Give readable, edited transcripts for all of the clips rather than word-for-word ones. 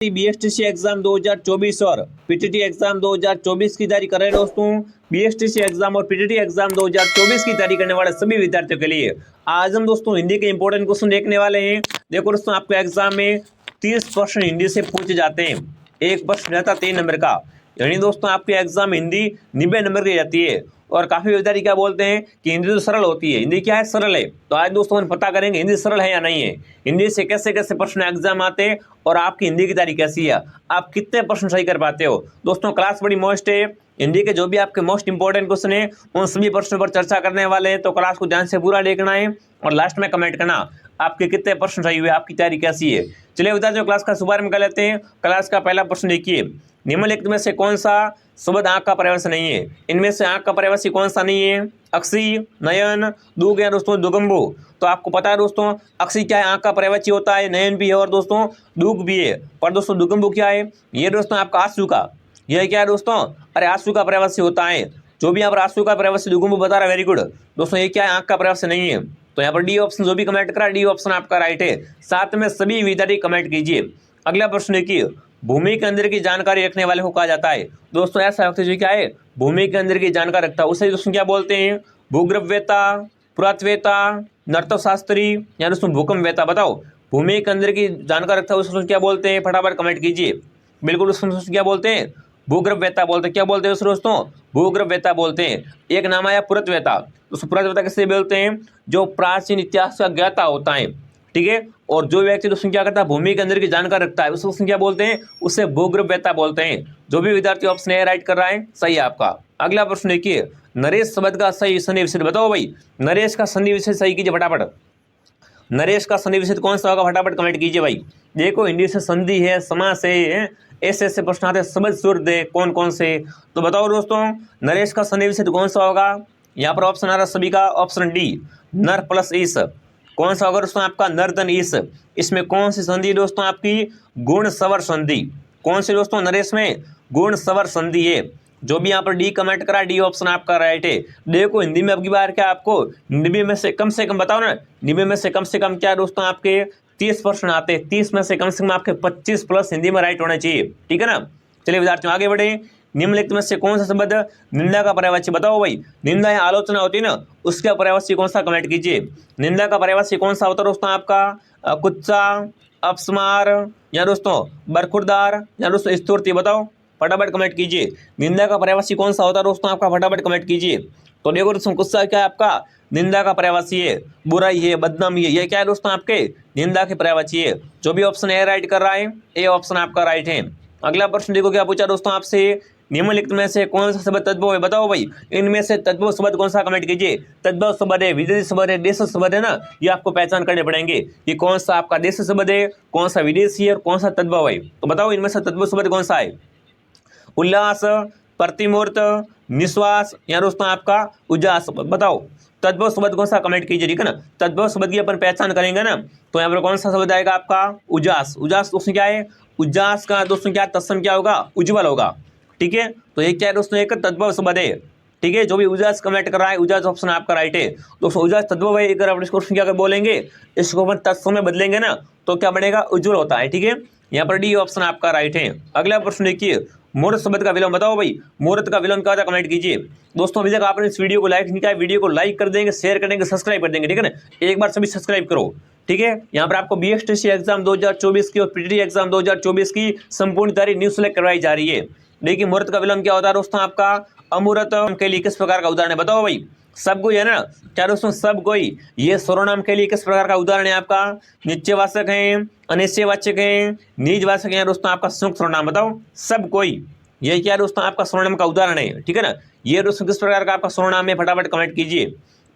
BSTC exam 2024 और PTT exam 2024 की तैयारी कर रहे हैं दोस्तों। बीएसटीसी एग्जाम और पीटीटी एग्जाम 2024 की तैयारी करने वाले सभी विद्यार्थियों के लिए आज हम दोस्तों हिंदी के इंपॉर्टेंट क्वेश्चन देखने वाले हैं। देखो दोस्तों, आपके एग्जाम में 30% हिंदी से पूछे जाते हैं। एक प्रश्न रहता 3 नंबर का, यानी दोस्तों आपके एग्जाम हिंदी 90 नंबर की रहती है। और काफी विद्यार्थी क्या बोलते हैं कि हिंदी तो सरल होती है, हिंदी क्या है, सरल है। तो आज दोस्तों हम पता करेंगे हिंदी सरल है या नहीं है, हिंदी से कैसे कैसे प्रश्न एग्जाम आते हैं और आपकी हिंदी की तैयारी कैसी है, आप कितने प्रश्न सही कर पाते हो। दोस्तों क्लास बड़ी मस्त है, हिंदी के जो भी आपके मोस्ट इंपॉर्टेंट क्वेश्चन है उन सभी प्रश्नों पर चर्चा करने वाले हैं। तो क्लास को ध्यान से पूरा देखना है और लास्ट में कमेंट करना आपके कितने प्रश्न सही हुए, आपकी तैयारी कैसी है। चलिए विद्यार्थियों, क्लास का शुभारंभ कर लेते हैं। क्लास का पहला प्रश्न देखिए, निम्नलिखित में से कौन सा शब्द आंख का पर्यायवाची नहीं है। इनमें से आंख का पर्यायवाची कौन सा नहीं है? अक्षी, नयन, दुग या दोस्तों दुगंबु। तो आपको पता है दोस्तों, अक्षी क्या है, आंख का पर्यायवाची होता है, नयन भी है और दोस्तों दुग भी है। पर दोस्तों दुगंबु क्या है? ये दोस्तों आपका आंसू का, यह क्या है दोस्तों, अरे आंसू का पर्यायवाची होता है। जो भी यहाँ पर आंसू का पर्यायवाची दुगंबु बता रहा है, वेरी गुड दोस्तों। ये क्या है, आंख का पर्यायवाची नहीं है। तो यहाँ पर डी ऑप्शन जो भी कमेंट करा, डी ऑप्शन आपका राइट है। साथ में सभी विद्यार्थी कमेंट कीजिए। अगला प्रश्न देखिए, भूमि के अंदर की जानकारी रखने वाले को कहा जाता है। दोस्तों ऐसा व्यक्ति जो क्या है, भूमि के अंदर की जानकारी रखता है, उसे दोस्तों क्या बोलते हैं? भूगर्भवेत्ता, पुरातत्ववेत्ता, नर्तशास्त्री या दोस्तों भूकंपवेत्ता। बताओ, भूमि के अंदर की जानकारी रखता है उसे क्या बोलते हैं? फटाफट कमेंट कीजिए। बिल्कुल दोस्तों क्या बोलते हैं? भूगर्भवेत्ता बोलते हैं। क्या बोलते हैं दोस्तों? भूगर्भवेत्ता बोलते हैं। एक नाम आया पुरातत्ववेत्ता। दोस्तों पुरातत्ववेत्ता किसे बोलते हैं? जो प्राचीन इतिहास का ज्ञाता होता है, ठीक है। और जो व्यक्ति दोस्तों क्या करता है, भूमि के अंदर की जानकारी रखता है, उसको क्या बोलते हैं? उसे भूगर्भवेत्ता बोलते हैं। जो भी विद्यार्थी ऑप्शन ए राइट कर रहा है, सही है आपका। अगला प्रश्न देखिए, नरेश शब्द का सही संधि विच्छेद बताओ भाई। नरेश का संधि विच्छेद सही कीजिए फटाफट। नरेश का संधि विच्छेद कौन सा होगा, फटाफट कमेंट कीजिए भाई। देखो हिंदी से संधि है, समास है, ऐसे ऐसे प्रश्न आते हैं, शब्द शुद्ध है, कौन कौन से। तो बताओ दोस्तों, नरेश का संधि विच्छेद कौन सा होगा? यहाँ पर ऑप्शन आ रहा है सभी का, ऑप्शन डी, नर प्लस ईस। कौन सा होगा दोस्तों आपका? नर्दन ईस। इसमें कौन सी संधि दोस्तों आपकी? गुण सवर संधि। कौन सी दोस्तों? नरेश में गुण सवर संधि है। जो भी यहाँ पर डी कमेंट करा, डी ऑप्शन आपका राइट है। देखो हिंदी में अब की बार क्या आपको 90 में से कम बताओ ना, 90 में से कम क्या दोस्तों आपके 30 प्रश्न आते हैं। 30 में से कम आपके 25 प्लस हिंदी में राइट होना चाहिए, ठीक है ना। चलिए विद्यार्थियों आगे बढ़े। निम्नलिखित में से कौन सा शब्द निंदा का पर्यायवाची बताओ भाई। निंदा या आलोचना होती है ना, उसका पर्यायवाची कौन सा, कमेंट कीजिए। निंदा का पर्यायवाची कौन सा होता है दोस्तों आपका? कुत्सा, अपस्मार या दोस्तों बरखुरदार या दोस्तों स्तुति। बताओ फटाफट कमेंट कीजिए। निंदा का पर्यायवाची कौन सा होता है दोस्तों आपका? फटाफट कमेंट कीजिए। तो देखो दोस्तों, गुस्सा क्या है आपका? निंदा का पर्यायवाची है। बुराई है, बदनामी है, ये क्या है दोस्तों आपके? निंदा के पर्यायवाची है। जो भी ऑप्शन ए राइट कर रहा है, ए ऑप्शन आपका राइट है। अगला प्रश्न देखो क्या पूछा दोस्तों आपसे, निम्नलिखित में से कौन सा शब्द तद्भव है बताओ भाई। इनमें से तद्भव शब्द कौन सा, कमेंट कीजिए। तद्भव शब्द है, विदेशी शब्द है, देश शब्द है ना, ये आपको पहचान करने पड़ेंगे कि कौन सा आपका देश शब्द है, कौन सा विदेशी है और कौन सा तद्भव है। तो बताओ इनमें से तद्भव शब्द कौन सा है? उल्लास, प्रतिमूर्त, निश्वास या दोस्तों आपका उजास। बताओ तद्भव शब्द कौन सा, कमेंट कीजिए, ठीक है ना। तद्भव शब्द की अपन पहचान करेंगे ना, तो यहाँ पर कौन सा शब्द आएगा आपका? उजास। उजास दोस्तों क्या है? उजास का दोस्तों क्या तत्सम क्या होगा? उज्ज्वल होगा, ठीक है। तो ये क्या है दोस्तों? एक तद्भव शब्द है, ठीक है। जो भी उजास कमेंट कर रहा है, उजास ऑप्शन आपका राइट है। दोस्तों उजास तद्भव है, अगर आप इसको क्या कर बोलेंगे, इसको अपन तत्सम में बदलेंगे ना, तो क्या बनेगा? उज्ज्वल होता है, ठीक है। यहाँ पर डी ऑप्शन आपका राइट है। अगला प्रश्न देखिए, मुहूर्त शब्द का विलोम बताओ भाई। मुहूर्त का विलोम क्या होता है, कमेंट कीजिए। दोस्तों अभी तक आपने इस वीडियो को लाइक नहीं किया, वीडियो को लाइक कर देंगे, शेयर कर देंगे, सब्सक्राइब कर देंगे, ठीक है ना। एक बार सभी सब्सक्राइब करो, ठीक है। यहाँ पर आपको बीएसटीसी एग्जाम 2024 की और पीटीटी एग्जाम 2024 की संपूर्ण तैयारी न्यू सेलेक्ट करवाई जा रही है। देखिए मुहूर्त का विलोम क्या होता है दोस्तों आपका? अमूर्त के लिए किस प्रकार का उदाहरण है बताओ भाई। सब कोई है ना, क्या दोस्तों सब कोई, ये सर्वनाम के लिए किस प्रकार का उदाहरण है आपका? निश्चयवाचक है, अनिश्चयवाचक है, निजवाचक है दोस्तों आपका संयुक्त सर्वनाम। बताओ सब कोई, ये क्या दोस्तों आपका सर्वनाम का उदाहरण है, ठीक है ना। ये दोस्तों किस प्रकार का आपका सर्वनाम है, फटाफट कमेंट कीजिए।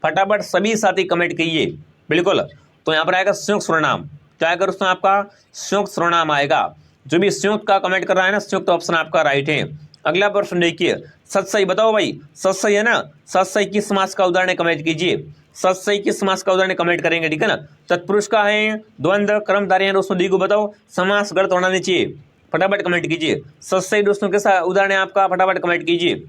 फटाफट सभी साथी कमेंट कीजिए, बिल्कुल। तो यहाँ पर आएगा संयुक्त सर्वनाम। क्या आएगा दोस्तों आपका? संयुक्त सर्वनाम आएगा। जो भी संयुक्त का कमेंट कर रहा है ना, संयुक्त ऑप्शन आपका राइट है। अगला प्रश्न देखिए, सत्सई बताओ भाई। सत्सई है ना, सत्सई किस समास का उदाहरण है, कमेंट कीजिए। सत्सई किस समास का उदाहरण कमेंट करेंगे, ठीक है ना। तत्पुरुष का है, द्वंद्व, कर्मधारय है दोस्तों, डी को बताओ। समास गलत होना नहीं चाहिए, फटाफट कमेंट कीजिए। सत्सई दोस्तों कैसा उदाहरण है आपका, फटाफट कमेंट कीजिए।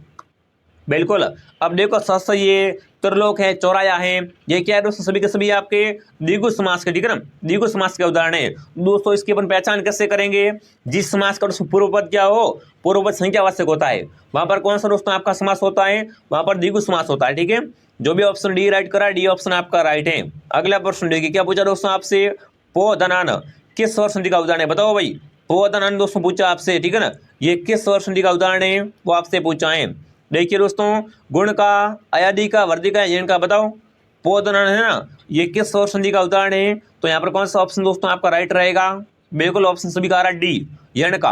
बिल्कुल। अब देखो सस्य ये त्रिलोक है, चौराया है, ये क्या है दोस्तों, सभी के सभी आपके द्विगु समास के, ठीक है ना, द्विगु समास के उदाहरण है दोस्तों। इसकी अपन पहचान कैसे करेंगे, जिस समास का दोस्तों पूर्व पद क्या हो, पूर्व पद संख्यावाचक होता है, वहां पर कौन सा दोस्तों आपका समास होता है, वहां पर द्विगु समास होता है, ठीक है। जो भी ऑप्शन डी राइट करा, डी ऑप्शन आपका राइट है। अगला प्रश्न देखिए क्या पूछा दोस्तों आपसे, पोधनान किस स्वर संधि का उदाहरण है, बताओ भाई। पोधनान दोस्तों पूछा आपसे, ठीक है ना, ये किस स्वर संधि का उदाहरण है, वो आपसे पूछा है। देखिए दोस्तों, गुण का, अयादि का, वर्दी का, यण का, बताओ। पोधनान है ना, ये किस स्वर संधि का उदाहरण है, तो यहाँ पर कौन सा ऑप्शन दोस्तों आपका राइट रहेगा, बिल्कुल ऑप्शन सभी का आ रहा है डी, यण का,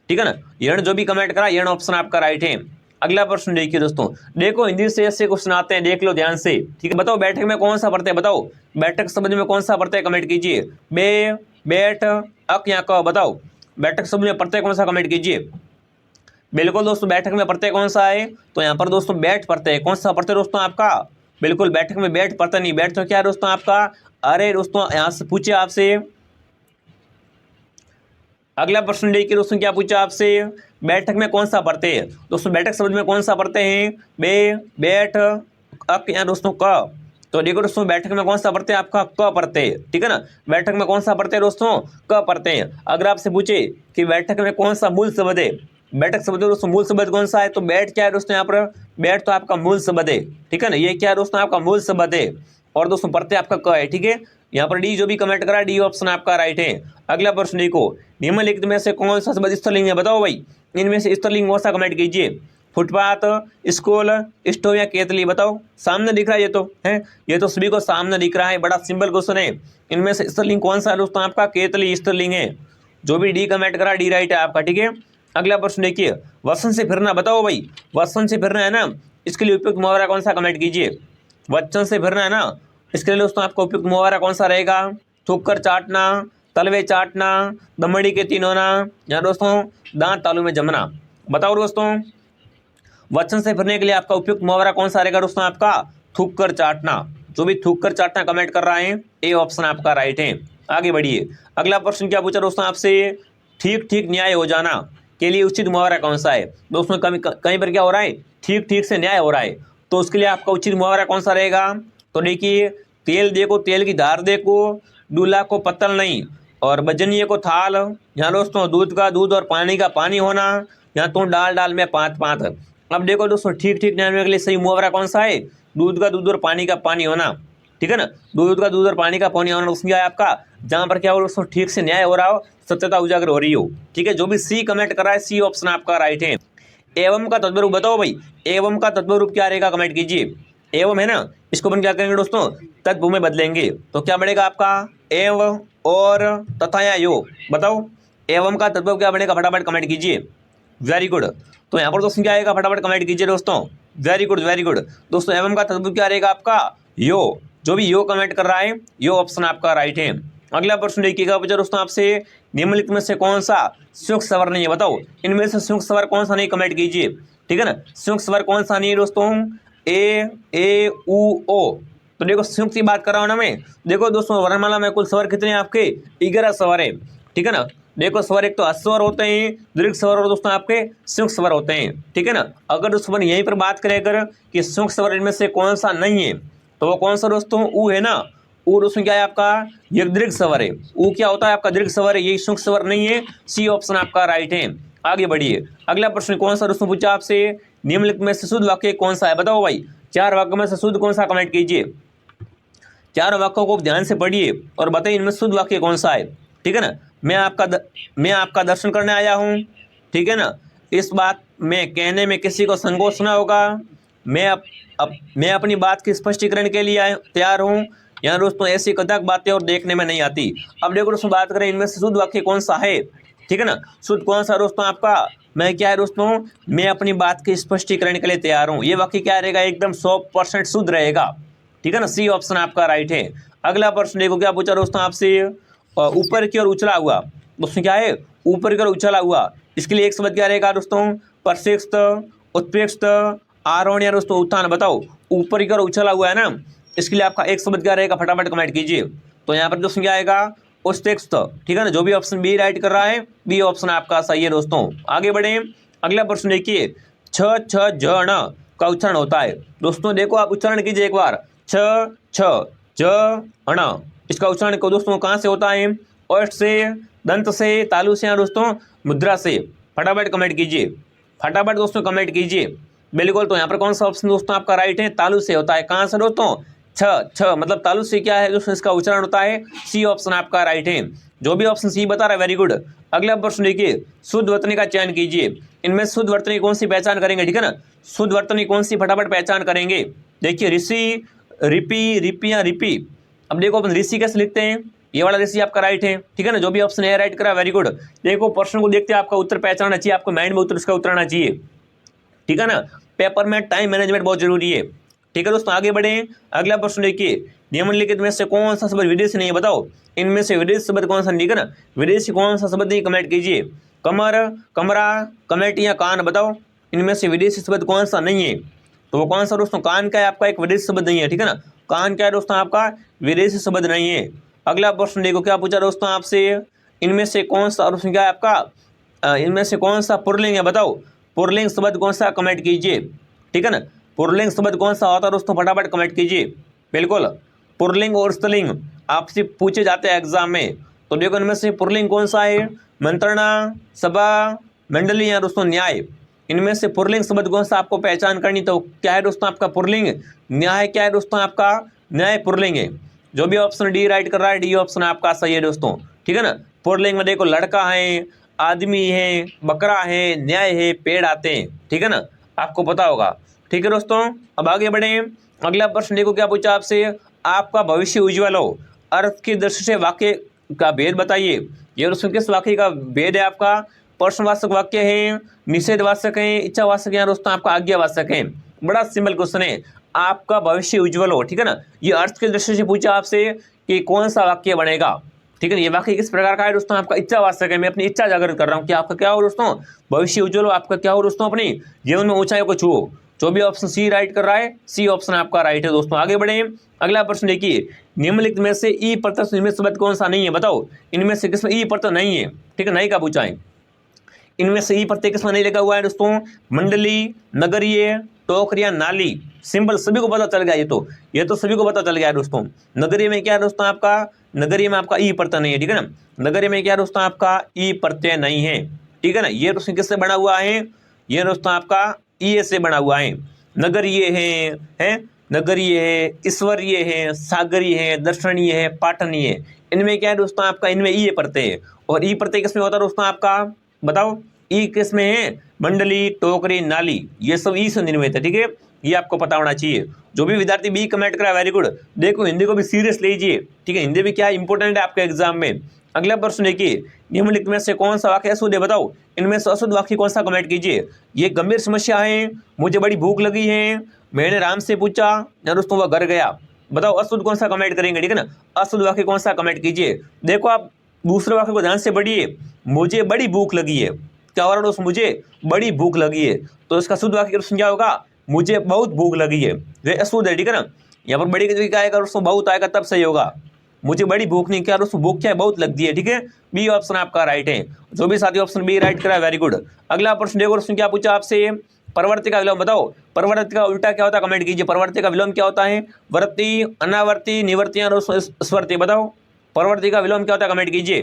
ठीक है ना। यण जो भी कमेंट करा, यण ऑप्शन आपका राइट है। अगला प्रश्न देखिए दोस्तों, देखो हिंदी से ऐसे क्वेश्चन आते हैं, देख लो ध्यान से, ठीक है। बताओ बैठक में कौन सा प्रत्यय, बताओ बैठक शब्द में कौन सा प्रत्यय, कमेंट कीजिए। बे, बैठ, अक या क, बताओ बैठक शब्द में प्रत्यय कौन सा, कमेंट कीजिए। बिल्कुल दोस्तों, बैठक में प्रत्यय कौन सा है, तो यहाँ पर दोस्तों बैठ प्रत्यय, कौन सा प्रत्यय दोस्तों आपका, बिल्कुल बैठक में बैठ प्रत्यय नहीं, बैठ तो क्या है दोस्तों आपका, अरे दोस्तों यहाँ से पूछे आपसे। अगला प्रश्न देखिए दोस्तों, क्या पूछा आपसे, बैठक में कौन सा प्रत्यय है दोस्तों, बैठक शब्द में कौन सा प्रत्यय है, बे, बैठ, अक या दोस्तों क। तो देखो दोस्तों, बैठक में कौन सा प्रत्यय आपका, क प्रत्यय, ठीक है ना। बैठक में कौन सा प्रत्यय दोस्तों, क प्रत्यय। अगर आपसे पूछे कि बैठक में कौन सा मूल शब्द है, बैठक शब्द दोस्तों मूल शब्द कौन सा है, तो बैठ क्या है दोस्तों, यहाँ पर बैठ तो आपका मूल शब्द है, ठीक है ना, ये क्या है दोस्तों आपका मूल शब्द है, और दोस्तों प्रत्यय आपका क है, ठीक है। यहाँ पर डी जो भी कमेंट करा, डी ऑप्शन आपका राइट है। अगला प्रश्न देखो, निम्नलिखित में से कौन सा शब्द स्त्रीलिंग है, बताओ भाई, इनमें से स्त्रीलिंग कौन सा, कमेंट कीजिए। फुटपाथ, स्कूल, स्टोव या केतली, बताओ। सामने दिख रहा है, ये तो है, ये तो सभी को सामने दिख रहा है, बड़ा सिंपल क्वेश्चन है। इनमें से स्त्रीलिंग कौन सा है दोस्तों आपका, केतली स्त्रीलिंग है। जो भी डी कमेंट करा, डी राइट है आपका, ठीक है। अगला प्रश्न देखिए, वसन से फिरना, बताओ भाई, वसन से फिरना है ना, इसके लिए उपयुक्त मुहावरा कौन सा, कमेंट कीजिए। वचन से फिरना है ना, इसके लिए दोस्तों आपको उपयुक्त मुहावरा कौन सा रहेगा, थूक कर चाटना, तलवे चाटना, दमड़ी के तीन होना, या दोस्तों दांत तालू में जमना, बताओ दोस्तों। वचन से फिरने के लिए आपका उपयुक्त मुहावरा कौन सा रहेगा दोस्तों आपका, थूक कर चाटना। जो भी थूक कर चाटना कमेंट कर रहा है, ए ऑप्शन आपका राइट है। आगे बढ़िए, अगला प्रश्न क्या पूछा दोस्तों आपसे, ठीक ठीक न्याय हो जाना के लिए उचित मुहावरा कौन सा है दोस्तों। कहीं पर क्या हो रहा है, ठीक ठीक से न्याय हो रहा है, तो उसके लिए आपका उचित मुहावरा कौन सा रहेगा। तो देखिए, तेल देखो तेल की धार देखो, दूल्हा को पत्तल नहीं, और बजनिए को थाल, यहाँ दोस्तों दूध का दूध और पानी का पानी होना, यहाँ तो डाल डाल में पात पात। अब देखो दोस्तों, ठीक ठीक न्याय होने के लिए सही मुहावरा कौन सा है, दूध का दूध और पानी का पानी होना, ठीक है ना। दूध का दूध और पानी का पानी होना उसमें है आपका, जहाँ पर क्या हो दोस्तों, ठीक से न्याय हो रहा हो, सत्यता उजागर हो रही हो, ठीक है। जो भी सी कमेंट कर रहा है, सी ऑप्शन आपका राइट है। एवं का तत्वरूप बताओ भाई, एवं का तत्वरूप क्या रहेगा, कमेंट कीजिए। एवं है ना, इसको अपन क्या करेंगे दोस्तों, तत्व में बदलेंगे, तो क्या बढ़ेगा आपका, एव, और, तथा या यो, बताओ। एवं का तत्व क्या बनेगा, फटाफट कमेंट कीजिए। Very good. तो यहाँ पर दोस्तों क्या आएगा, फटाफट कमेंट कीजिए दोस्तों। वेरी गुड वेरी गुड दोस्तों, एवं का तत्व क्या रहेगा आपका, यो। जो भी यो कमेंट कर रहा है, यो ऑप्शन आपका राइट है। अगला प्रश्न देखिएगा बच्चा दोस्तों आपसे, निम्नलिखित में से कौन सा संयुक्त स्वर नहीं है, बताओ। इनमें से संयुक्त स्वर कौन सा नहीं, कमेंट कीजिए, ठीक है ना। संयुक्त स्वर कौन सा नहीं है दोस्तों, ए उ ओ। तो देखो संयुक्त की बात कर रहा हूँ ना मैं, देखो दोस्तों वर्णमाला में कुल स्वर कितने हैं आपके, 11 स्वर है, ठीक है ना। देखो स्वर एक तो अस्वर होते हैं, दीर्घ स्वर, और दोस्तों आपके संयुक्त स्वर होते हैं, ठीक है ना। अगर दोस्तों अपन यहीं पर बात करें अगर कि संयुक्त स्वर इनमें से कौन सा नहीं है, तो वो कौन सा दोस्तों, ऊ है ना। ऊ दोस्तों क्या है आपका, ये दीर्घ स्वर है, ऊ क्या होता है आपका, दीर्घ स्वर है, ये संयुक्त स्वर नहीं है, सी ऑप्शन आपका राइट है। आगे बढ़िए, अगला प्रश्न कौन सा दोस्तों पूछा आपसे, निम्नलिखित में से शुद्ध वाक्य कौन सा है, बताओ भाई। 4 वाक्यों में से शुद्ध कौन सा, कमेंट कीजिए। 4 वाक्यों को ध्यान से पढ़िए और बताइए इनमें शुद्ध वाक्य कौन सा है, ठीक है ना। मैं आपका दर्शन करने आया हूँ, ठीक है ना। इस बात में कहने में किसी को संकोच ना होगा, मैं अपनी बात के स्पष्टीकरण के लिए तैयार हूँ। यहाँ दोस्तों ऐसी कथक बातें और देखने में नहीं आती। अब देखो दोस्तों बात करें इनमें से शुद्ध वाक्य कौन सा है, ठीक है ना। शुद्ध कौन सा दोस्तों आपका, मैं क्या है दोस्तों, मैं अपनी बात के स्पष्टीकरण के लिए तैयार हूँ, ये वाक्य क्या रहेगा, एकदम 100% शुद्ध रहेगा, ठीक है ना। सी ऑप्शन आपका राइट है। अगला प्रश्न देखो क्या पूछा दोस्तों आपसे, ऊपर की ओर उछला हुआ, दोस्तों क्या है, ऊपर की ओर उछला हुआ, इसके लिए एक शब्द क्या रहेगा दोस्तों, प्रशिक्षित, उत्प्रेक्षित, आरोहण या दोस्तों उत्थान, बताओ। ऊपर की ओर उछला हुआ है ना, इसके लिए आपका एक शब्द क्या रहेगा, फटाफट कमेंट कीजिए। तो यहाँ पर दोस्तों क्या आएगा, उत्प्रेक्षित, ठीक है ना। जो भी ऑप्शन बी राइट कर रहा है, बी ऑप्शन आपका सही है दोस्तों। आगे बढ़े, अगला प्रश्न देखिए, छ छ ज ण का उच्चारण होता है। दोस्तों देखो आप उच्चारण कीजिए एक बार, छ छ ज अण, इसका उच्चारण को दोस्तों कहाँ से होता है? ओष्ठ से, दंत से, तालु से या दोस्तों मुद्रा से। फटाफट कमेंट कीजिए, फटाफट दोस्तों कमेंट कीजिए। बिल्कुल, तो यहाँ पर कौन सा ऑप्शन दोस्तों आपका राइट है? तालु से होता है। कहाँ से दोस्तों? छ छ मतलब तालु से क्या है दोस्तों इसका उच्चारण होता है? सी ऑप्शन आपका राइट है। जो भी ऑप्शन सी बता रहा है वेरी गुड। अगला प्रश्न देखिए, शुद्ध वर्तनी का चयन कीजिए। इनमें शुद्ध वर्तनी कौन सी पहचान करेंगे? ठीक है ना, शुद्ध वर्तनी कौन सी फटाफट पहचान करेंगे? देखिए ऋषि, रिपी, रिपी या रिपी। अब देखो अपन ऋषि कैसे लिखते हैं? ये वाला ऋषि आपका राइट है। ठीक है ना, जो भी ऑप्शन है राइट करा, वेरी गुड। देखो प्रश्न को देखते हैं, आपका उत्तर पहचानना चाहिए, आपको माइंड में उत्तर उसका उतरना चाहिए। ठीक है ना, पेपर में टाइम मैनेजमेंट बहुत जरूरी है। ठीक है दोस्तों, आगे बढ़े। अगला प्रश्न देखिए, निम्नलिखित में से कौन सा शब्द विदेशी नहीं है? बताओ इनमें से विदेशी शब्द कौन सा नहीं? है ना, विदेशी कौन सा शब्द नहीं? कमेंट कीजिए। कमर, कमरा, कमेटी या कान, बताओ इनमें से विदेशी शब्द कौन सा नहीं है? तो वो कौन सा दोस्तों? कान क्या है आपका? एक विदेशी शब्द नहीं है। ठीक है ना, कान क्या है दोस्तों आपका? विदेशी शब्द नहीं है। अगला प्रश्न देखो, क्या पूछा दोस्तों आपसे? इनमें से कौन सा और क्या है आपका? इनमें से कौन सा पुल्लिंग है? बताओ पुल्लिंग शब्द कौन सा? कमेंट कीजिए। ठीक है ना, पुल्लिंग शब्द कौन सा होता है दोस्तों? फटाफट कमेंट कीजिए। बिल्कुल, पुल्लिंग और स्त्रीलिंग आपसे पूछे जाते हैं एग्जाम में। तो देखो इनमें से पुल्लिंग कौन सा है? मंत्रणा, सभा, मंडली या दोस्तों न्याय। इनमें से पुल्लिंग शब्द कौन सा आपको पहचान करनी? तो क्या है दोस्तों आपका? पुल्लिंग। न्याय क्या है दोस्तों आपका? न्याय पुल्लिंग है। जो भी ऑप्शन डी राइट कर रहा है, डी ऑप्शन आपका सही है दोस्तों। ठीक है ना, पुल्लिंग में देखो लड़का है, आदमी है, बकरा है, न्याय है, पेड़ आते हैं। ठीक है ना, आपको पता होगा। ठीक है दोस्तों, अब आगे बढ़े। अगला प्रश्न देखो, क्या पूछा आपसे? आपका भविष्य उज्ज्वल हो, अर्थ की दृष्टि से वाक्य का भेद बताइए। ये दोस्तों किस वाक्य का भेद है आपका? प्रश्नवाचक वाक्य है, निषेधवाचक है, इच्छावाचक है दोस्तों आपका आज्ञावाचक है। बड़ा सिंपल क्वेश्चन है, आपका भविष्य उज्ज्वल हो। ठीक है ना, ये अर्थ की दृष्टि से पूछा आपसे कि कौन सा वाक्य बनेगा। ठीक है ना, ये वाक्य किस प्रकार का है दोस्तों? आपका इच्छावाचक है। मैं अपनी इच्छा जागृत कर रहा हूँ कि आपका क्या हो दोस्तों? भविष्य उज्ज्वल हो, आपका क्या हो दोस्तों? अपनी जीवन में ऊंचाइयों को छुओ। जो भी ऑप्शन सी राइट कर रहा है, सी ऑप्शन आपका राइट है दोस्तों। आगे बढ़े। अगला प्रश्न देखिए, निम्नलिखित में से ई प्रत्यय निमित्त शब्द कौन सा नहीं है? बताओ इनमें से किसमें ई प्रत्यय नहीं है? ठीक है, नहीं का पूछा है। इनमें से ई प्रत्यय किसमें नहीं लगा हुआ है दोस्तों? मंडली, नगरीय, टोकरिया, नाली। सिंपल, सभी को पता चल गया। ये तो सभी को पता चल गया है दोस्तों। नगरीय में क्या है दोस्तों आपका? नगरीय में आपका ई प्रत्यय नहीं है। ठीक है ना, नगरीय में क्या है दोस्तों आपका? ई प्रत्यय नहीं है। ठीक है ना, ये दोस्तों किससे बना हुआ है? ये दोस्तों आपका ई से बना हुआ है। नगरीय है, नगरीय है, ईश्वरीय है, सागरीय है, दर्शनीय है, पाटनीय है। इनमें क्या है दोस्तों आपका? इनमें ई प्रत्यय है। और ई प्रत्यय किसमें होता है दोस्तों आपका? बताओ ई किसमें है? मंडली, टोकरी, नाली, ये सब ई से निर्मित है। ठीक है, ये आपको पता होना चाहिए। जो भी विद्यार्थी बी कमेंट करा, वेरी गुड। देखो हिंदी को भी सीरियस लीजिए। ठीक है, हिंदी भी क्या इंपॉर्टेंट है आपके एग्जाम में। अगला प्रश्न देखिए, निम्नलिखित में से कौन सा वाक्य अशुद्ध है? बताओ इनमें से अशुद्ध वाक्य कौन सा? कमेंट कीजिए। ये गंभीर समस्या है, मुझे बड़ी भूख लगी है, मैंने राम से पूछा या दोस्तों वह घर गया। बताओ अशुद्ध कौन सा कमेंट करेंगे? ठीक है ना, अशुद्ध वाक्य कौन सा? कमेंट कीजिए। देखो आप दूसरे वाक्य को ध्यान से पढ़िए, मुझे बड़ी भूख लगी है। क्या हो रहा है दोस्तों? मुझे बड़ी भूख लगी है। तो इसका शुद्ध वाक्य क्या होगा? मुझे बहुत भूख लगी है। वे अशुद्ध है। ठीक है ना, यहाँ पर बड़ी की जगह क्या आएगा दोस्तों? बहुत आएगा, तब सही होगा। मुझे बड़ी भूख नहीं, क्या दोस्तों? भूख क्या है? बहुत लगती है। ठीक है, बी ऑप्शन आपका राइट है। जो भी साथी ऑप्शन बी राइट करा, वेरी गुड। अगला प्रश्न देखो दोस्तों, क्या पूछा आपसे? परवर्ती का विलोम बताओ। परवर्ती का उल्टा क्या होता है? कमेंट कीजिए। परवर्ती का विलोम क्या होता है? वर्ती, अनावर्ती, निवर्ती या स्वर्ती। बताओ परवर्ती का विलोम क्या होता है? कमेंट कीजिए।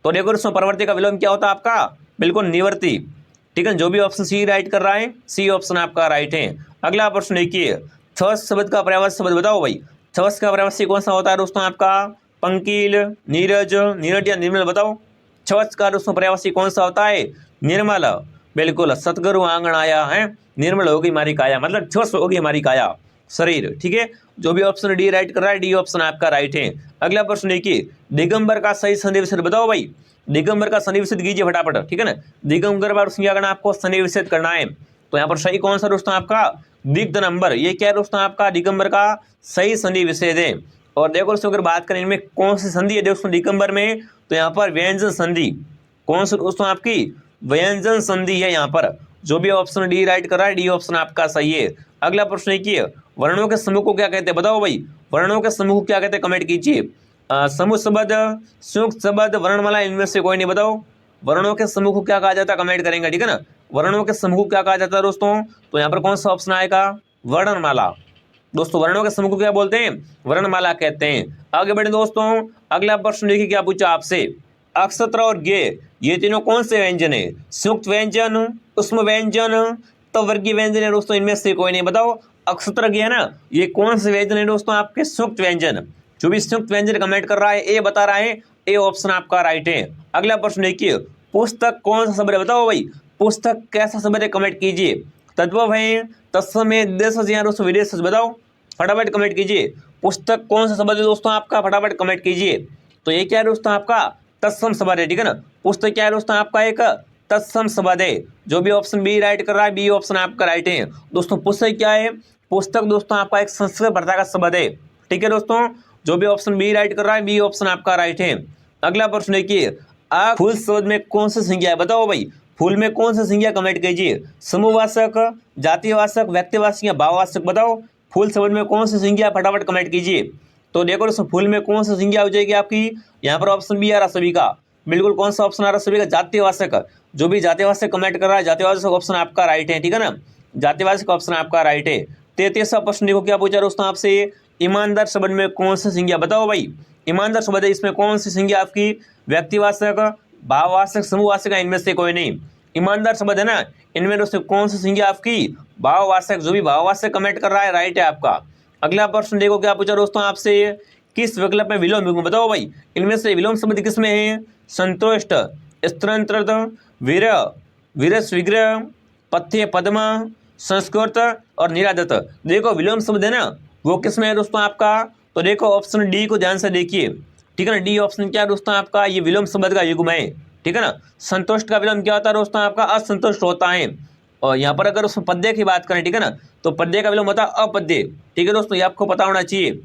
तो देखो दोस्तों, परवर्ती का विलोम क्या होता है आपका? बिल्कुल निवर्ती। ठीक है, जो भी ऑप्शन सी राइट कर रहा है, सी ऑप्शन आपका राइट है। अगला प्रश्न देखिए, छवस शब्द का पर्यायवाची शब्द बताओ भाई। छवस का पर्यायवाची कौन सा होता है दोस्तों आपका? पंकील, नीरज, नीरज या निर्मल। बताओ छवस का दोस्तों पर्यायवाची कौन सा होता है? निर्मल। बिल्कुल, सतगुरु आंगन आया है, निर्मल होगी हमारी काया, मतलब छवस होगी हमारी काया, शरीर। ठीक है, जो भी ऑप्शन डी राइट कर रहा है, डी ऑप्शन आपका राइट है। अगला प्रश्न देखिए, दिगंबर का सही संधि विच्छेद बताओ भाई। दिगंबर का संधि विच्छेद कीजिए फटाफट। ठीक है ना, दिगंबर बार क्या करना आपको? संधि विच्छेद करना है। तो यहाँ पर सही कौन सा दोस्तों आपका? दिग्ध नंबर। ये क्या है दोस्तों आपका? दिगंबर का सही संधि विच्छेद है। और देखो दोस्तों, अगर बात करें इनमें कौन सी संधि है दोस्तों दिगंबर में, तो यहाँ पर व्यंजन संधि। कौन सी दोस्तों आपकी? व्यंजन संधि है यहाँ पर। जो भी ऑप्शन डी राइट कर रहा है, डी ऑप्शन आपका सही है। अगला प्रश्न देखिए, वर्णों के समूह को क्या कहते हैं? बताओ भाई, वर्णों के समूह को क्या कहते हैं? कमेंट कीजिए। समूह शब्द, संयुक्त शब्द, वर्णमाला, इनमें से कोई नहीं। बताओ वर्णों के समूह को क्या कहा जाता है? कमेंट करेंगे। ठीक है ना, वर्णों के समूह को क्या कहा जाता है दोस्तों? तो यहाँ पर कौन सा ऑप्शन आएगा? वर्णमाला। दोस्तों वर्णों के समूह को क्या बोलते हैं? वर्णमाला कहते हैं। आगे बढ़े दोस्तों, अगला प्रश्न देखिए क्या पूछा आपसे। अक्षत्र और ज्ञ ये तीनों कौन से व्यंजन है? संयुक्त व्यंजन, उष्म व्यंजन, तवर्गीय व्यंजन है दोस्तों, इनमें से कोई नहीं। बताओ अक्षत्र ज्ञ है ना, ये कौन से व्यंजन है दोस्तों? आपके संयुक्त व्यंजन। जो भी संयुक्त व्यंजन कमेंट कर रहा है ए बता रहा है, ए ऑप्शन आपका राइट है। अगला प्रश्न देखिए, पुस्तक कौन सा शब्द है? बताओ भाई पुस्तक कैसा शब्द है? कमेंट कीजिए। तद्भव है, तत्सम है, देशज या दोस्तों विदेशज? बताओ फटाफट कमेंट कीजिए। पुस्तक कौन सा शब्द है दोस्तों आपका? फटाफट कमेंट कीजिए। तो ये क्या है दोस्तों आपका? तत्सम शब्द है, ठीक है ना। पुस्तक क्या है दोस्तों आपका? एक तत्सम शब्द है। जो भी ऑप्शन बी राइट कर रहा है, बी ऑप्शन आपका राइट है। दोस्तों पुस्तक क्या है? पुस्तक दोस्तों आपका एक संस्कृत भाषा का शब्द है, ठीक है दोस्तों। जो भी ऑप्शन बी राइट कर रहा है, बी ऑप्शन आपका राइट है। अगला प्रश्न देखिए, आप फूल शब्द में कौन सी संज्ञा है? बताओ भाई फूल में कौन सी संज्ञा? कमेंट कीजिए। समूहवाचक, जातिवाचक, व्यक्तिवाचक या भाववाचक? बताओ फूल शब्द में कौन सी संज्ञा? फटाफट कमेंट कीजिए। तो देखो दोस्तों फूल में कौन सी संज्ञा हो जाएगी आपकी? यहाँ पर ऑप्शन बी आ रहा सभी का, बिल्कुल कौन सा ऑप्शन आ रहा सभी का? जातिवाचक। जो भी जातिवाचक कमेंट कर रहा है, जातिवाचक ऑप्शन आपका राइट है, ठीक है ना। जातिवाचक ऑप्शन आपका राइट है। 33वां प्रश्न देखो क्या पूछा दोस्तों आपसे। ईमानदार शब्द में कौन सी संज्ञा? बताओ भाई ईमानदार शब्द है, इसमें कौन सी संज्ञा आपकी? व्यक्तिवाचक, भाववाचक, समूहवाचक? इनमें से कोई नहीं। ईमानदार शब्द है ना, इनमें दोस्तों कौन सी संज्ञा आपकी? भाववाचक। जो भी भाववाचक कमेंट कर रहा है राइट है आपका। अगला प्रश्न देखो क्या पूछा दोस्तों आपसे। किस विकल्प में विलोम युग्म? बताओ भाई इनमें से विलोम शब्द किस में है? संतुष्ट, स्तंत्रत, वीर, वीरस विग्रह, पथ्य पद्म, संस्कृत और निरादत। देखो विलोम शब्द है ना, वो किस में है दोस्तों आपका? तो देखो ऑप्शन डी को ध्यान से देखिए, ठीक है ना। डी ऑप्शन क्या है दोस्तों आपका? ये विलोम शब्द का युग्म है, ठीक है ना। संतुष्ट का विलोम क्या होता है दोस्तों आपका? असंतुष्ट होता है। और यहाँ पर अगर उसमें पद्य की बात करें, ठीक है ना, तो पद्य का विलोम होता है अपद्य, ठीक है दोस्तों, ये आपको पता होना चाहिए।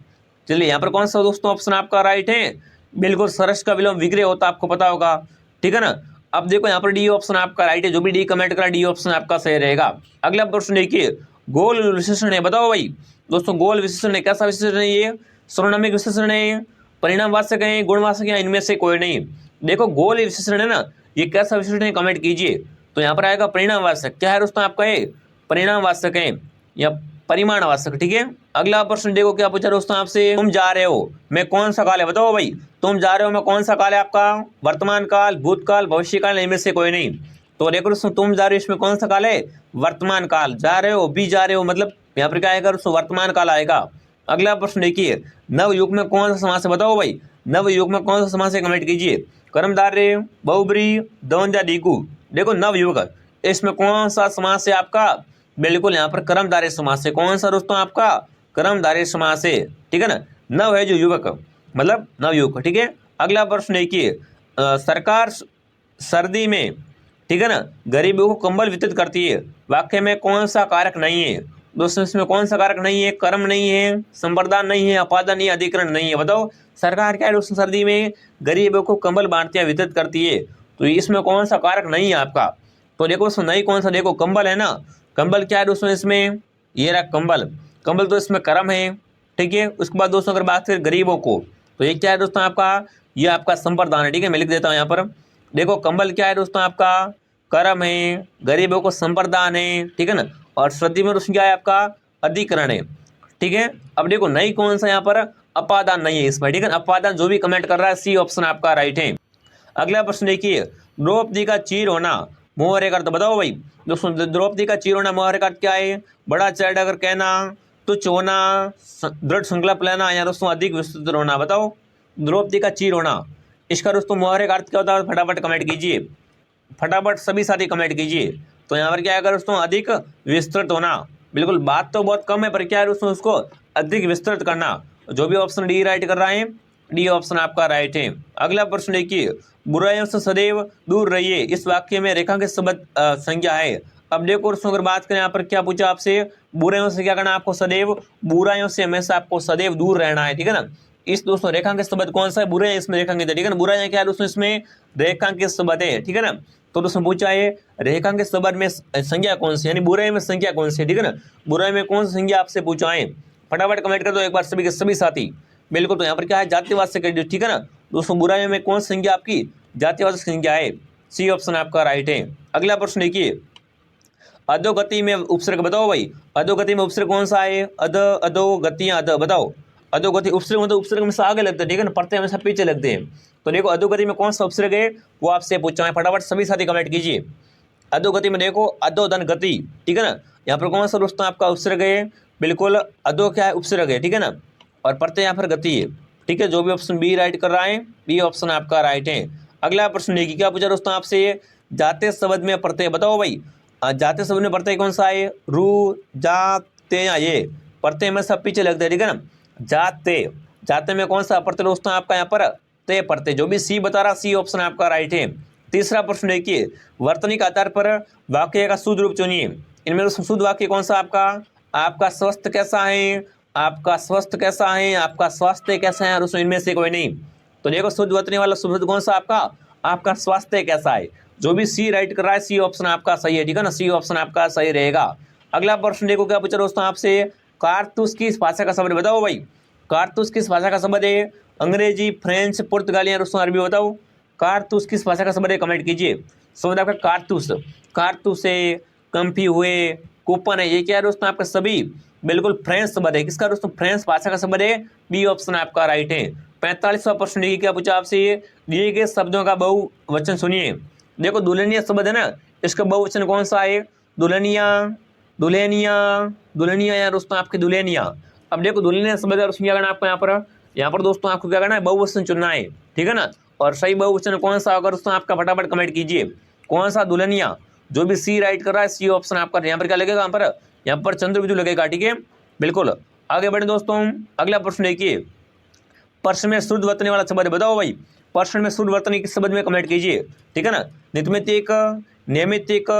चलिए यहाँ पर कौन सा दोस्तों ऑप्शन आपका राइट है? बिल्कुल सरस का विलोम विग्रह होता है, आपको पता होगा, ठीक है ना। अब देखो यहाँ पर डी ऑप्शन आपका राइट है। जो भी डी कमेंट करा डी ऑप्शन आपका सही रहेगा। अगला प्रश्न देखिए, गोल विशेषण है। बताओ भाई दोस्तों गोल विशेषण है, कैसा विशेषण है ये? सर्वनामिक विशेषण है, परिणामवाचक है, गुणवाचक है? इनमें से कोई नहीं। देखो गोल विशेषण है ना, ये कैसा विशेषण है? कमेंट कीजिए। तो यहाँ पर आएगा परिणामवाचक। क्या है दोस्तों आपका? ये परिणामवाचक है या परिमाणवाचक, ठीक है। अगला प्रश्न देखो क्या पूछा दोस्तों आपसे। तुम जा रहे हो मैं कौन सा काल है? बताओ भाई तुम जा रहे हो मैं कौन सा काल है आपका? वर्तमान काल, भूतकाल, भविष्य काल? इनमें से कोई नहीं। तो देखो दोस्तों तुम जा रहे हो इसमें कौन सा काल है? वर्तमान काल। जा रहे हो, भी जा रहे हो, मतलब यहाँ पर क्या आएगा दोस्तों? वर्तमान काल आएगा। अगला प्रश्न देखिए, नवयुग में कौन सा समास है? बताओ भाई नवयुग में कौन सा समास है? कमेंट कीजिए। कर्मधारय, बहुब्री, द्वंद्व, दिगु? देखो नवयुग, इसमें कौन सा समास है आपका? बिल्कुल यहाँ पर कर्मधारय समास है। कौन सा दोस्तों आपका? कर्मधारय समास है, ठीक है ना। नव है जो युवक, मतलब नवयुग, ठीक है। अगला प्रश्न देखिए, सरकार सर्दी में, ठीक है ना, गरीबों को कंबल वितरित करती है, वाक्य में कौन सा कारक नहीं है? दोस्तों इसमें कौन सा कारक नहीं है? कर्म नहीं है, संप्रदान नहीं है, अपादान नहीं है, अधिकरण नहीं है? बताओ सरकार क्या है दोस्तों सर्दी में गरीबों को कंबल बांटती है, वितरित करती है, तो इसमें कौन सा कारक नहीं है आपका? तो देखो दोस्तों नहीं कौन सा? देखो कंबल है ना, कंबल क्या है दोस्तों इसमें? ये रहा कंबल, कंबल तो इसमें कर्म है, ठीक है। उसके बाद दोस्तों अगर बात करें गरीबों को, तो ये क्या है दोस्तों आपका? ये आपका संप्रदान है, ठीक है। मैं लिख देता हूँ यहाँ पर। देखो कंबल क्या है दोस्तों आपका? कर्म है, गरीबों को संप्रदान है, ठीक है ना। और श्रुति में दोस्तों क्या है आपका? अधिकरण है, ठीक है। अब देखो नहीं कौन सा यहाँ पर? अपादान नहीं है इसमें, ठीक है। अपादान जो भी कमेंट कर रहा है सी ऑप्शन आपका राइट है। अगला प्रश्न देखिए, द्रौपदी का चीर होना मोहरे का अर्थ बताओ भाई। दोस्तों द्रौपदी का चीर होना मोहरे का अर्थ क्या है? बड़ा चढ़ कर कहना, तुच्छ होना, दृढ़ संकल्प लेना, या दोस्तों अधिक विस्तृत होना? बताओ द्रौपदी का चीर होना, इसका दोस्तों मोहरे का अर्थ क्या होता है? फटाफट कमेंट कीजिए, फटाफट सभी साथी कमेंट कीजिए। तो यहाँ पर क्या है दोस्तों? अधिक विस्तृत होना। बिल्कुल बात तो बहुत कम है, पर क्या है दोस्तों उसको अधिक विस्तृत करना। जो भी ऑप्शन डी राइट कर रहे हैं, डी ऑप्शन आपका राइट है। अगला प्रश्न देखिए, बुराइयों से सदैव दूर रहिए, इस वाक्य में रेखांकित शब्द संज्ञा है। अब देखो दोस्तों अगर बात करें यहाँ पर क्या पूछा आपसे? बुराइयों से क्या करना आपको? सदैव, बुराइयों से हमेशा आपको सदैव दूर रहना है, ठीक है ना। इस दोस्तों रेखांकित शब्द कौन सा है? बुराई इसमें रेखांकित है, ठीक है ना। बुराइयां क्या है दोस्तों? इसमें रेखांकित शब्द है, ठीक है ना। तो दोस्तों पूछा है रेखांकित शब्द में संज्ञा कौन सी, यानी बुराई में संज्ञा कौन सी है, ठीक है ना। बुराई में कौन सी संज्ञा आपसे पूछा है? फटाफट कमेंट कर दो एक बार सभी के सभी साथी। बिल्कुल तो यहाँ पर क्या है? जातिवाचक है, ठीक है ना। दोस्तों बुराई में कौन सी संज्ञा आपकी? जातिवाचक संज्ञा है, सी ऑप्शन आपका राइट है। अगला प्रश्न देखिए, अधोगति में उपसर्ग बताओ भाई, अधोगति में उपसर्ग कौन सा है? अध, अधोगतियां, अध बताओ। अधोगति उपसर्ग मतलब उपसर्ग में से आगे लगते हैं, ठीक है ना, प्रत्यय हमेशा पीछे लगते हैं। तो देखो अधोगति में कौन सा उपसर्ग है वो आपसे पूछा है, फटाफट सभी साथी कमेंट कीजिए। अधोगति में देखो अधोधन गति, ठीक है ना, यहाँ पर कौन सा दोस्तों आपका उपसर्ग है? बिल्कुल अधो क्या है? उपसर्ग है, ठीक है ना, और प्रत्यय यहाँ पर गति है, ठीक है। जो भी ऑप्शन बी राइट कर रहा है, बी ऑप्शन आपका राइट है। अगला प्रश्न देखिए क्या पूछा दोस्तों आपसे, जाते शब्द में प्रत्यय बताओ भाई। जाते शब्द में प्रत्यय कौन सा है? रू, जा, ते या ये प्रत्यय में सब पीछे लगते हैं, ठीक है ना। जाते, जाते में कौन सा प्रत्यय दोस्तों आपका यहाँ पर? ते प्रत्यय। जो भी सी बता रहा, सी ऑप्शन आपका राइट है। तीसरा प्रश्न देखिए, वर्तनी के आधार पर वाक्य का शुद्ध रूप चुनिए। इनमें शुद्ध वाक्य कौन सा आपका? आपका स्वस्थ कैसा है, आपका स्वस्थ कैसा है, आपका स्वास्थ्य कैसा है, और उसमें इनमें से कोई नहीं। तो देखो शुद्ध वर्तनी वाला शब्द कौन सा आपका? आपका स्वास्थ्य कैसा है। जो भी सी राइट कर रहा है, सी ऑप्शन आपका सही है, ठीक है ना, सी ऑप्शन आपका सही रहेगा। अगला प्रश्न देखो क्या पूछा दोस्तों आपसे, कारतूस किस भाषा का शब्द बताओ भाई। कारतूस किस भाषा का शब्द है? अंग्रेजी, फ्रेंच, पुर्तगाली या दोस्तों अरबी बताओ। कारतूस किस भाषा का शब्द है? कमेंट कीजिए। शब्द आपका कारतूस, कारतूस है, कंफी हुए, कूपन है, ये क्या है दोस्तों आपका? सभी बिल्कुल फ्रेंच शब्द है। किसका दोस्तों? फ्रेंच भाषा का शब्द है, बी ऑप्शन आपका राइट है। 45वां प्रश्न देखिए क्या पूछा आपसे, दिए गए शब्दों का बहुवचन सुनिए। देखो दुल्हनिया शब्द है ना, इसका बहुवचन कौन सा है? दुल्हनिया, दुल्हनिया, दुल्हनिया या दोस्तों आपके दुल्हनिया। अब देखो दुल्हनिया शब्द है, क्या करना है आपको यहाँ पर दोस्तों आपको क्या करना है? बहुवचन चुनना है, ठीक है ना। और सही बहुवचन कौन सा होगा दोस्तों आपका? फटाफट कमेंट कीजिए। कौन सा? दुल्हनिया। जो भी सी राइट कर रहा है, सी ऑप्शन आपका यहाँ पर क्या लगेगा? यहाँ पर चंद्रबिंदु लगेगा, ठीक है, बिल्कुल। आगे बढ़े दोस्तों, अगला प्रश्न देखिए, प्रश्न में शुद्ध वर्तनी वाला शब्द बताओ भाई। प्रश्न में शुद्ध वर्तनी किस शब्द में? कमेंट कीजिए, ठीक है ना। नित्यमितिक, नैमित्तिक,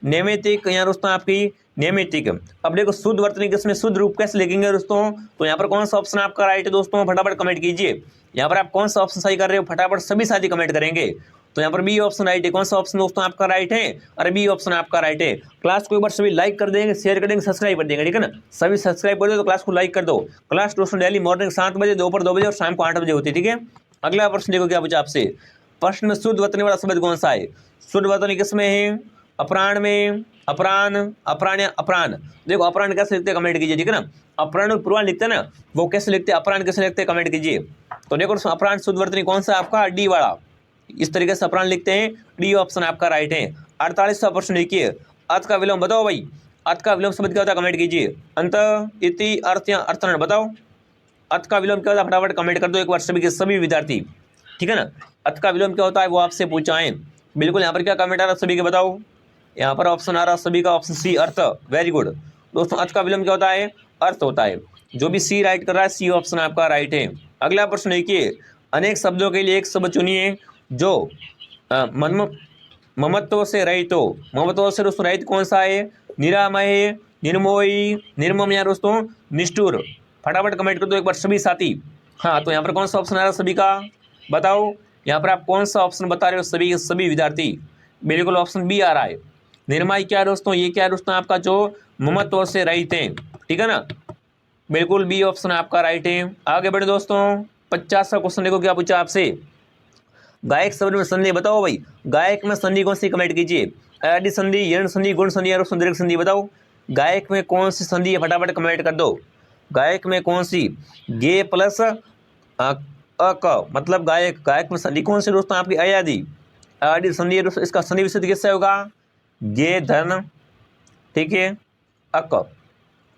नैमित्तिक या दोस्तों आपकी नैमित्तिक। अब देखो शुद्ध वर्तनी किसमें शुद्ध रूप कैसे लिखेंगे दोस्तों? तो यहाँ पर कौन सा ऑप्शन आपका राइट है दोस्तों? फटाफट कमेंट कीजिए। यहाँ पर आप कौन सा ऑप्शन सही कर रहे हो? फटाफट सभी साथी कमेंट करेंगे। तो यहाँ पर बी ऑप्शन राइट है। कौन सा ऑप्शन दोस्तों आपका राइट है? अरे बी ऑप्शन आपका राइट है। क्लास को एक बार सभी लाइक कर देंगे, शेयर कर देंगे, सब्सक्राइब कर देंगे, ठीक है ना। सभी सब्सक्राइब कर दो तो क्लास को लाइक कर दो। क्लास दोस्तों डेली मॉर्निंग 7 बजे, दोपहर 2 बजे और शाम को 8 बजे होती है, ठीक है। अगला प्रश्न देखो क्या पूछा आपसे, प्रश्न में शुद्ध वर्तनी वाला शब्द कौन सा है? शुद्ध वर्तनी किसमें है? अपराह्न में, अपराह्न, अपराह्न या अपराह्न। देखो अपराह्न कैसे लिखते हैं? कमेंट कीजिए, ठीक है ना। अपराह्न पूर्वाह्न लिखते हैं ना, वो कैसे लिखते हैं? अपराह्न कैसे लिखते हैं? कमेंट कीजिए। तो देखो अपराह्न शुद्ध वर्तनी कौन सा आपका? डी वाला। इस तरीके से अपराह्न लिखते हैं, डी ऑप्शन आपका राइट है। 48वां प्रश्न देखिए, अर्थ का विलोम बताओ भाई। अर्थ का विलोम शब्द क्या होता है? कमेंट कीजिए। अंत, इति, अर्थ या अर्थन बताओ। अर्थ का विलोम क्या होता है? फटाफट कमेंट कर दो एक बार सभी के सभी विद्यार्थी, ठीक है ना। अर्थ का विलोम क्या होता है वो आपसे पूछा है, बिल्कुल। यहाँ पर क्या कमेंट आ रहा है सभी के बताओ। यहाँ पर ऑप्शन आ रहा है सभी का, ऑप्शन सी अर्थ। वेरी गुड दोस्तों, अर्थ का विलोम क्या होता है? अर्थ होता है। जो भी सी राइट कर रहा है, सी ऑप्शन आपका राइट है। अगला प्रश्न देखिए, अनेक शब्दों के लिए एक शब्द चुनिए जो ममत्व से रहित हो। ममत्व से दोस्तों रहित कौन सा है? निरामय, निर्मोही, निर्मम या दोस्तों निष्ठुर। फटाफट कमेंट कर दो एक बार सभी साथी। हाँ, तो यहाँ पर कौन सा ऑप्शन आ रहा है सभी का? बताओ यहाँ पर आप कौन सा ऑप्शन बता रहे हो सभी के सभी विद्यार्थी? बिल्कुल ऑप्शन बी आ रहा है। निर्मय क्या है दोस्तों? ये क्या है दोस्तों आपका? जो ममत्व से रहित है, ठीक है ना, बिल्कुल बी ऑप्शन आपका राइट है। आगे बढ़े दोस्तों, 50वां क्वेश्चन देखो क्या पूछा आपसे, गायक शब्द में संधि बताओ भाई। गायक में संधि कौन सी? कमेंट कीजिए। आदि संधि, यण संधि, गुण संधि और दीर्घ संधि बताओ। गायक में कौन सी संधि है? फटाफट कमेंट कर दो। गायक में कौन सी? गे प्लस अक मतलब गायक। गायक में संधि कौन सी दोस्तों आपकी? अयादि। आदि संधि है दोस्तों, इसका संधि विच्छेद किससे होगा? गे धन, ठीक है, अक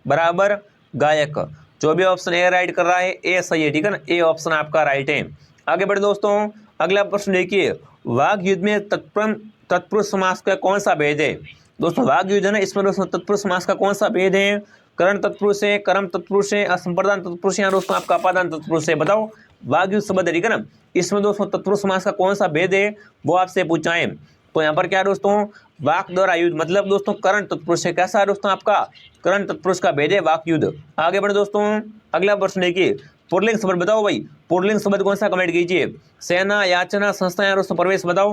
बराबर गायक। जो भी ऑप्शन ए राइट कर रहा है, ए सही है, ठीक है ना, ए ऑप्शन आपका राइट है। आगे बढ़े दोस्तों, अगला प्रश्न देखिए, वाग युद्ध में तत्पुरुष समास का कौन सा भेद है? दोस्तों वाग युद्ध है ना, इसमें दोस्तों तत्पुरुष समास का कौन सा भेद है? करण तत्पुरुष है, कर्म तत्पुरुष है, असंप्रदान तत्पुरुष है, दोस्तों आपका अपादान तत्पुरुष है। बताओ, वाग युद्ध शब्द है, ठीक है ना, इसमें दोस्तों तत्पुरुष समास का कौन सा भेद है वो आपसे पूछा है। तो यहाँ पर क्या दोस्तों? वाक द्वारा युद्ध मतलब दोस्तों करण तत्पुरुष है। कैसा है दोस्तों आपका? करण तत्पुरुष का भेद है वाक युद्ध। आगे बढ़े दोस्तों, अगला प्रश्न देखिए, पुल्लिंग शब्द बताओ भाई। पुल्लिंग शब्द कौन सा? कमेंट कीजिए। सेना, याचना, संस्था या दोस्तों प्रवेश बताओ।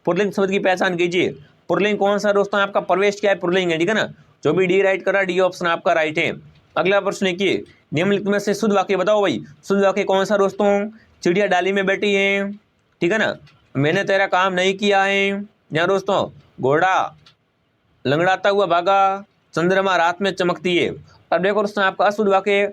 पुल्लिंग शब्द की पहचान कीजिए। पुल्लिंग कौन सा दोस्तों आपका? प्रवेश क्या है? पुल्लिंग है, ठीक है ना। जो भी डी राइट कर रहा है, डी ऑप्शन आपका राइट है। अगला प्रश्न देखिए, निम्नलिखित में से शुद्ध वाक्य बताओ भाई। शुद्ध वाक्य कौन सा दोस्तों? चिड़िया डाली में बैठी है, ठीक है ना, मैंने तेरा काम नहीं किया है, या दोस्तों घोड़ा लंगड़ाता हुआ भागा, चंद्रमा रात में चमकती है। अब देखो दोस्तों आपका अशुद्ध वाक्य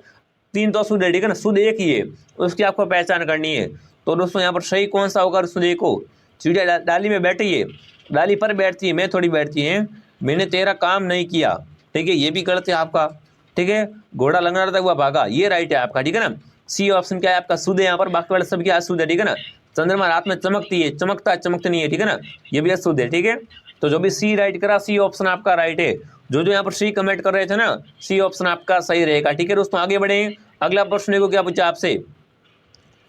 3 तो अशुद्ध है, ठीक है ना, शुद्ध एक ही है, उसकी आपको पहचान करनी है। तो दोस्तों यहाँ पर सही कौन सा होगा शुद्ध एक को? चिड़िया डाली में बैठी है, डाली पर बैठती है, मैं थोड़ी बैठती है, मैंने तेरा काम नहीं किया, ठीक है, ये भी गलत है आपका, ठीक है। घोड़ा लंगड़ाता हुआ भागा, ये राइट है आपका, ठीक है ना। सी ऑप्शन क्या है आपका? शुद्ध है यहाँ पर, बाकी वाले सब क्या अशुद्ध है, ठीक है ना। चंद्रमा रात में चमकती है, चमकता चमकती नहीं है, ठीक है ना, ये भी अशुद्ध है, ठीक है। तो जो भी सी राइट करा, सी ऑप्शन आपका राइट है। जो जो यहाँ पर सी कमेंट कर रहे थे ना, सी ऑप्शन आपका सही रहेगा, ठीक है दोस्तों। आगे बढ़े, अगला प्रश्न देखो क्या पूछा आपसे।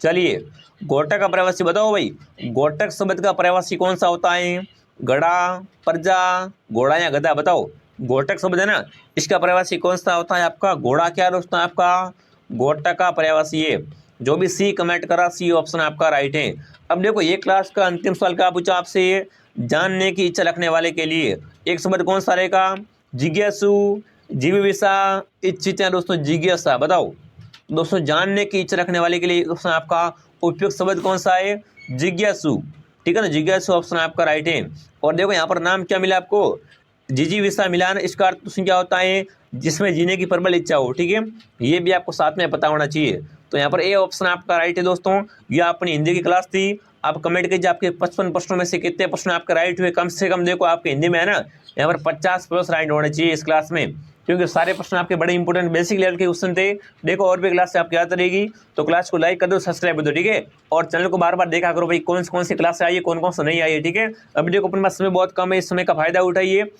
चलिए, गोटक का प्रवासी बताओ भाई, गोटक शब्द का प्रवासी कौन सा होता है? गधा, प्रजा, घोड़ा या गधा? बताओ, गोटक शब्द है ना, इसका प्रवासी कौन सा होता है आपका? घोड़ा क्या दोस्तों आपका? गोटक का प्रवासी है। जो भी सी कमेंट करा, सी ऑप्शन आपका राइट है। अब देखो ये क्लास का अंतिम सवाल क्या पूछा आपसे, जानने की इच्छा रखने वाले के लिए एक शब्द कौन सा रहेगा? जिज्ञासु, जिज्ञासा, इच्छित या दोस्तों जिज्ञासा? बताओ दोस्तों, जानने की इच्छा रखने वाले के लिए ऑप्शन आपका उपयुक्त शब्द कौन सा है? जिज्ञासु, ठीक है ना, जिज्ञासु ऑप्शन आपका राइट है। और देखो यहाँ पर नाम क्या मिला आपको? जिजीविषा मिला ना, इसका अर्थ क्या होता है? जिसमें जीने की प्रबल इच्छा हो, ठीक है, ये भी आपको साथ में पता होना चाहिए। तो यहाँ पर ए ऑप्शन आपका राइट है दोस्तों। ये अपनी हिंदी की क्लास थी, आप कमेंट कीजिए आपके 55 प्रश्नों में से कितने प्रश्न आपके राइट हुए। कम से कम देखो आपके हिंदी में है ना, यहाँ पर 50+ राइट होने चाहिए इस क्लास में, क्योंकि सारे प्रश्न आपके बड़े इंपॉर्टेंट बेसिक लेवल के क्वेश्चन थे। देखो और भी क्लास से आपकी याद रहेगी, तो क्लास को लाइक कर दो, सब्सक्राइब कर दो, ठीक है। और चैनल को बार बार देखा करो भाई, कौन सी क्लास आई है, कौन कौन सा नहीं आई है, ठीक है। अभी देखो अपने पास समय बहुत कम है, इस समय का फायदा उठाइए।